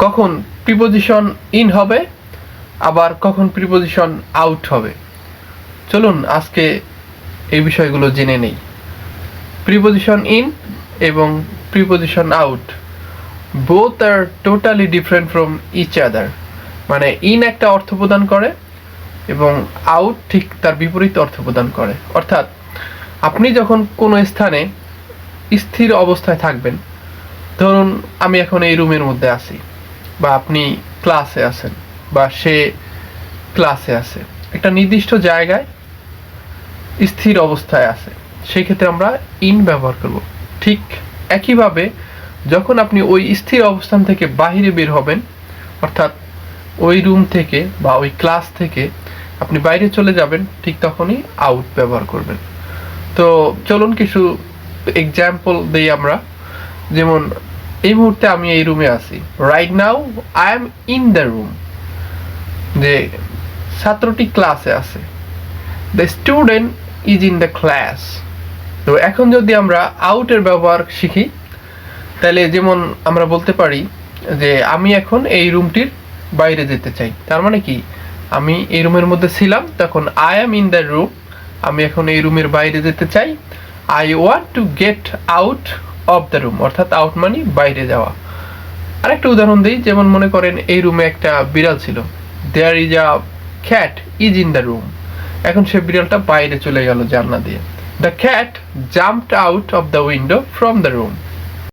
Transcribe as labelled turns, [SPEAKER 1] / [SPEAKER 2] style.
[SPEAKER 1] কখন preposition in হবে আবার কখন প্রিপোজিশন আউট হবে। চলুন আজকে এই বিষয়গুলো জেনে নেই। প্রিপোজিশন ইন এবং preposition out both are totally different from each other. মানে ইন একটা অর্থ প্রদান করে এবং আউট ঠিক তার বিপরীত অর্থ প্রদান করে। অর্থাৎ আপনি যখন কোনো স্থানে স্থির অবস্থায় থাকবেন, ধরুন আমি এখন এই রুমের মধ্যে আছি, বা আপনি ক্লাসে আছেন, বা সে ক্লাসে আছে, একটা নির্দিষ্ট জায়গায় স্থির অবস্থায় আছে, সেই ক্ষেত্রে আমরা ইন ব্যবহার করব। ঠিক একইভাবে যখন আপনি ওই স্থির অবস্থান থেকে বাহিরে বের হবেন, অর্থাৎ ওই রুম থেকে বা ওই ক্লাস থেকে আপনি বাইরে চলে যাবেন, ঠিক তখনই আউট ব্যবহার করবেন। তো চলুন কিছু এক্সাম্পল দেই আমরা। যেমন এই মুহূর্তে আমি এই রুমে আছি, right now I am in the room. যে ছাত্রটি ক্লাসে আছে, the student is in the class. তো এখন যদি আমরা আউটের ব্যবহার শিখি, তাহলে যেমন আমরা বলতে পারি যে আমি এখন এই রুমটির বাইরে যেতে চাই। তার মানে কি, আমি এই রুমের মধ্যে ছিলাম, তখন I am in the room, আমি এখন এই রুমের বাইরে যেতে চাই। I want to get out of the room, অর্থাৎ আউট মানে বাইরে যাওয়া। আরেকটা উদাহরণ দিই, যেমন মনে করেন এই রুমে একটা বিড়াল ছিল, there is a cat is in the room. এখন সে বিড়ালটা বাইরে চলে গেল জানলা দিয়ে। The cat jumped out of the window from the room.